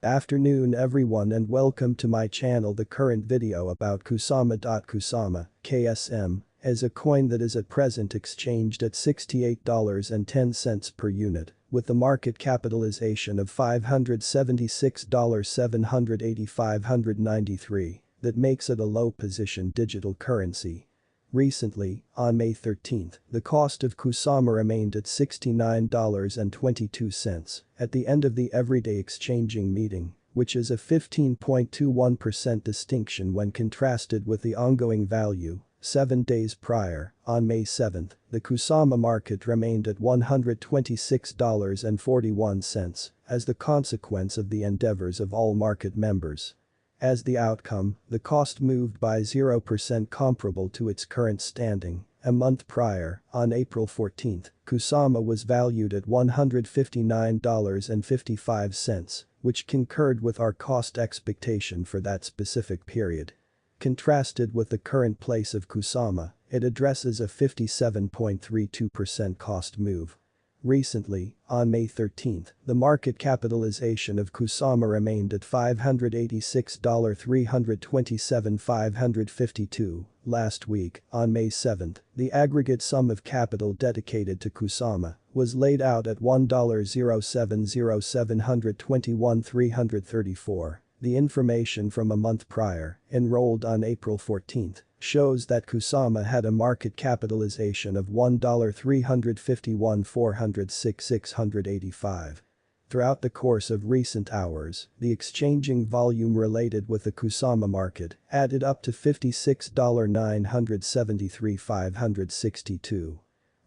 Afternoon everyone and welcome to my channel. The current video about KUSAMA. KUSAMA, KSM, is a coin that is at present exchanged at $68.10 per unit, with the market capitalization of $576,780,593, that makes it a low-position digital currency. Recently, on May 13, the cost of KUSAMA remained at $69.22 at the end of the everyday exchanging meeting, which is a 15.21% distinction when contrasted with the ongoing value. 7 days prior, on May 7, the KUSAMA market remained at $126.41 as the consequence of the endeavors of all market members. As the outcome, the cost moved by 0% comparable to its current standing. A month prior, on April 14, KUSAMA was valued at $159.55, which concurred with our cost expectation for that specific period. Contrasted with the current place of KUSAMA, it addresses a 57.32% cost move. Recently, on May 13, the market capitalization of KUSAMA remained at $586,327,552. Last week, on May 7, the aggregate sum of capital dedicated to KUSAMA was laid out at $1,070,721,334. The information from a month prior, enrolled on April 14, shows that KUSAMA had a market capitalization of $1,351,406,685. Throughout the course of recent hours, the exchanging volume related with the KUSAMA market added up to $56,973,562.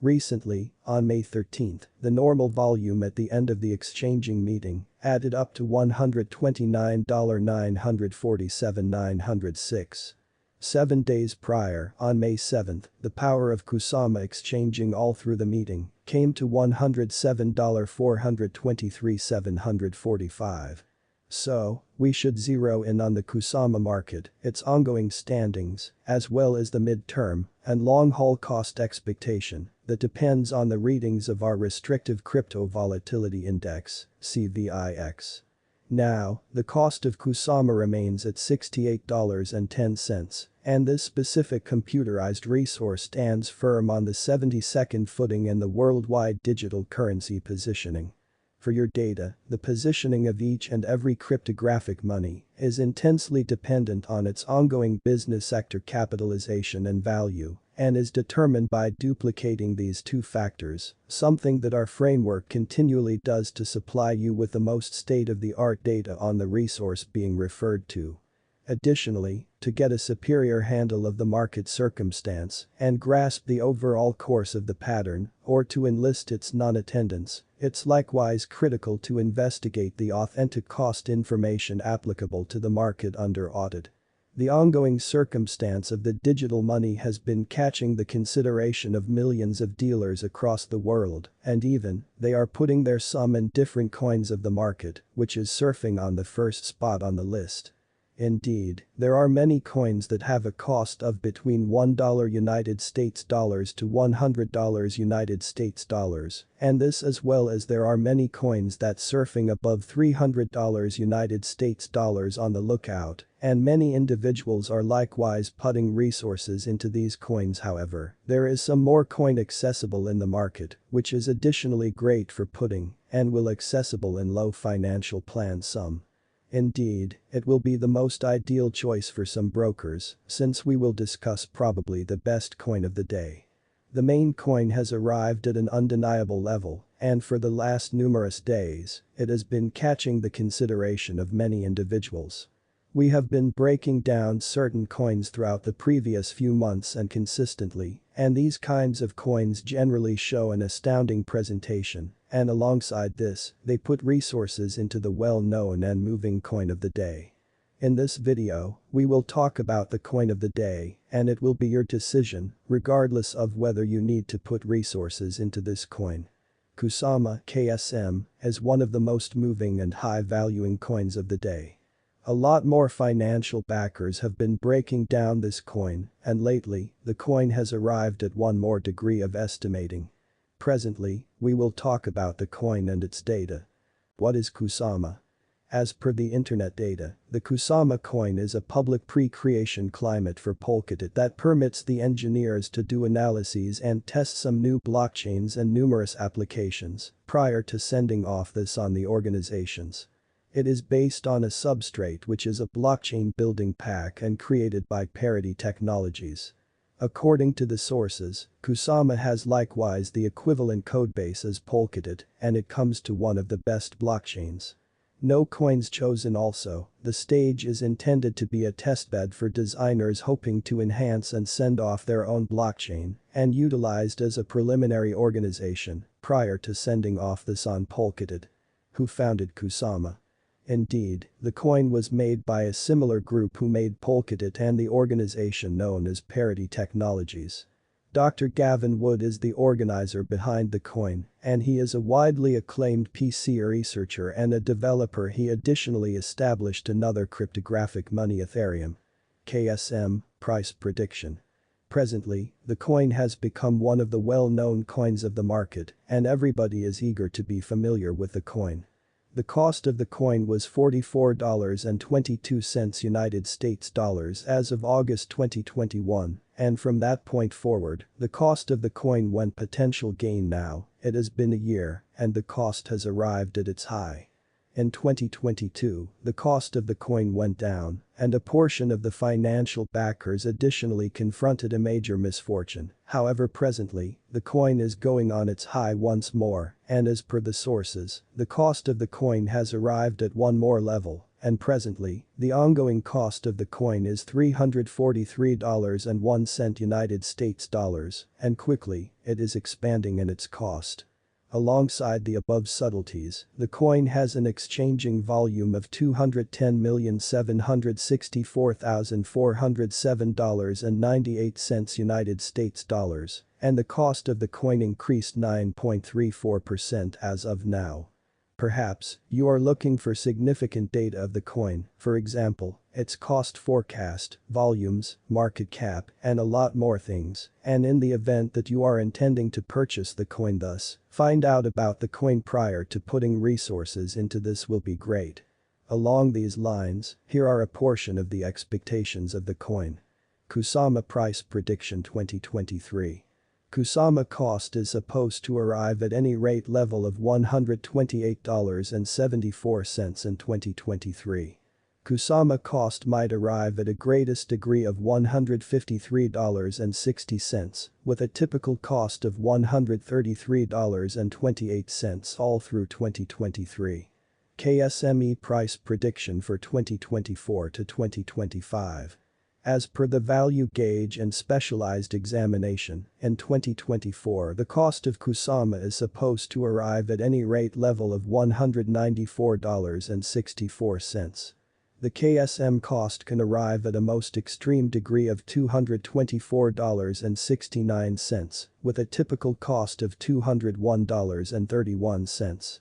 Recently, on May 13, the normal volume at the end of the exchanging meeting added up to $129,947,906. 7 days prior, on May 7, the power of KUSAMA exchanging all through the meeting came to $107,423,745. So, we should zero in on the KUSAMA market, its ongoing standings, as well as the mid-term and long-haul cost expectation that depends on the readings of our restrictive crypto volatility index, CVIX. Now, the cost of KUSAMA remains at $68.10, and this specific computerized resource stands firm on the 72nd footing in the worldwide digital currency positioning. For your data, the positioning of each and every cryptographic money is intensely dependent on its ongoing business sector capitalization and value, and is determined by duplicating these two factors, something that our framework continually does to supply you with the most state-of-the-art data on the resource being referred to. Additionally, to get a superior handle of the market circumstance and grasp the overall course of the pattern, or to enlist its non-attendance, it's likewise critical to investigate the authentic cost information applicable to the market under audit. The ongoing circumstance of the digital money has been catching the consideration of millions of dealers across the world, and even, they are putting their sum in different coins of the market, which is surfing on the first spot on the list. Indeed, there are many coins that have a cost of between $1 United States dollars to $100 United States dollars, and this as well as there are many coins that surfing above $300 United States dollars on the lookout, and many individuals are likewise putting resources into these coins. However, there is some more coin accessible in the market, which is additionally great for putting, and will accessible in low financial plan sum. Indeed, it will be the most ideal choice for some brokers, since we will discuss probably the best coin of the day. The main coin has arrived at an undeniable level, and for the last numerous days, it has been catching the consideration of many individuals. We have been breaking down certain coins throughout the previous few months and consistently, and these kinds of coins generally show an astounding presentation, and alongside this, they put resources into the well-known and moving coin of the day. In this video, we will talk about the coin of the day, and it will be your decision, regardless of whether you need to put resources into this coin. KUSAMA, KSM, is one of the most moving and high-valuing coins of the day. A lot more financial backers have been breaking down this coin, and lately, the coin has arrived at one more degree of estimating. Presently, we will talk about the coin and its data. What is KUSAMA? As per the internet data, the KUSAMA coin is a public pre-creation climate for Polkadot that permits the engineers to do analyses and test some new blockchains and numerous applications prior to sending off this on the organizations. It is based on a substrate which is a blockchain building pack and created by Parity Technologies. According to the sources, KUSAMA has likewise the equivalent codebase as Polkadot and it comes to one of the best blockchains. No coins chosen also, the stage is intended to be a testbed for designers hoping to enhance and send off their own blockchain and utilized as a preliminary organization prior to sending off this on Polkadot. Who founded KUSAMA? Indeed, the coin was made by a similar group who made Polkadot and the organization known as Parity Technologies. Dr. Gavin Wood is the organizer behind the coin, and he is a widely acclaimed PC researcher and a developer. He additionally established another cryptographic money Ethereum. KSM Price Prediction. Presently, the coin has become one of the well-known coins of the market, and everybody is eager to be familiar with the coin. The cost of the coin was $44.22 United States dollars as of August 2021, and from that point forward, the cost of the coin went potential gain now, it has been a year, and the cost has arrived at its high. In 2022, the cost of the coin went down, and a portion of the financial backers additionally confronted a major misfortune. However, presently, the coin is going on its high once more, and as per the sources, the cost of the coin has arrived at one more level, and presently, the ongoing cost of the coin is $343.01 United States dollars, and quickly, it is expanding in its cost. Alongside the above subtleties, the coin has an exchanging volume of $210,764,407.98 United States dollars, and the cost of the coin increased 9.34% as of now. Perhaps, you are looking for significant data of the coin, for example, its cost forecast, volumes, market cap, and a lot more things, and in the event that you are intending to purchase the coin thus, find out about the coin prior to putting resources into this will be great. Along these lines, here are a portion of the expectations of the coin. KUSAMA Price Prediction 2023. KUSAMA cost is supposed to arrive at any rate level of $128.74 in 2023. KUSAMA cost might arrive at a greatest degree of $153.60, with a typical cost of $133.28 all through 2023. KSME price prediction for 2024 to 2025. As per the value gauge and specialized examination, in 2024 the cost of KUSAMA is supposed to arrive at any rate level of $194.64. The KSM cost can arrive at a most extreme degree of $224.69, with a typical cost of $201.31.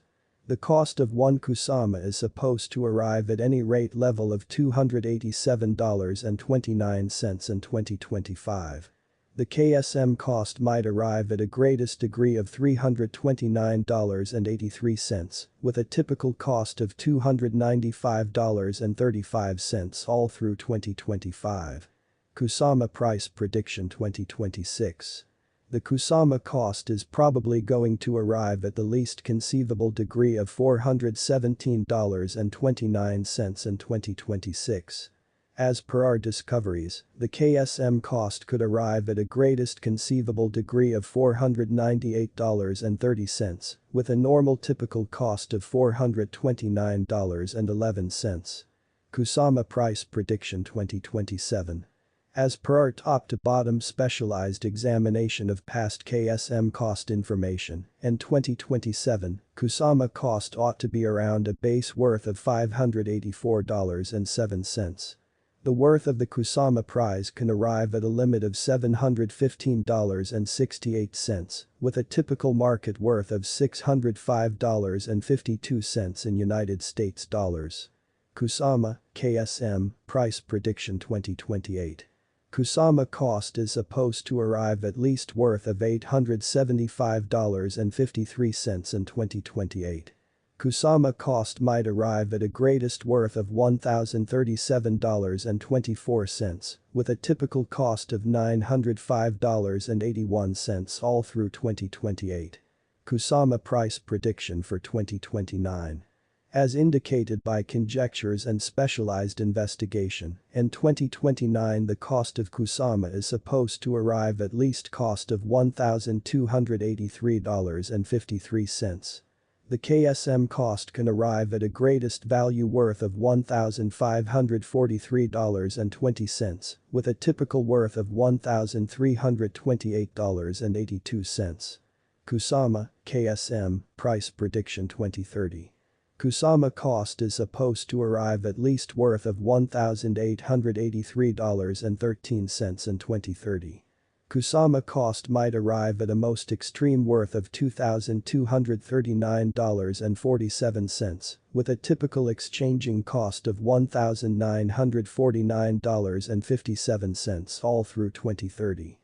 The cost of one KUSAMA is supposed to arrive at any rate level of $287.29 in 2025. The KSM cost might arrive at a greatest degree of $329.83, with a typical cost of $295.35 all through 2025. KUSAMA Price Prediction 2026. The KUSAMA cost is probably going to arrive at the least conceivable degree of $417.29 in 2026. As per our discoveries, the KSM cost could arrive at a greatest conceivable degree of $498.30, with a normal typical cost of $429.11. KUSAMA Price Prediction 2027. As per our top-to-bottom specialized examination of past KSM cost information, in 2027, KUSAMA cost ought to be around a base worth of $584.07. The worth of the KUSAMA prize can arrive at a limit of $715.68, with a typical market worth of $605.52 in United States dollars. KUSAMA, KSM, Price Prediction 2028. KUSAMA cost is supposed to arrive at least worth of $875.53 in 2028. KUSAMA cost might arrive at a greatest worth of $1,037.24, with a typical cost of $905.81 all through 2028. KUSAMA price prediction for 2029. As indicated by conjectures and specialized investigation, in 2029 the cost of KUSAMA is supposed to arrive at least cost of $1,283.53. The KSM cost can arrive at a greatest value worth of $1,543.20, with a typical worth of $1,328.82. KUSAMA, KSM, price prediction 2030. KUSAMA cost is supposed to arrive at least worth of $1,883.13 in 2030. KUSAMA cost might arrive at a most extreme worth of $2,239.47, with a typical exchanging cost of $1,949.57 all through 2030.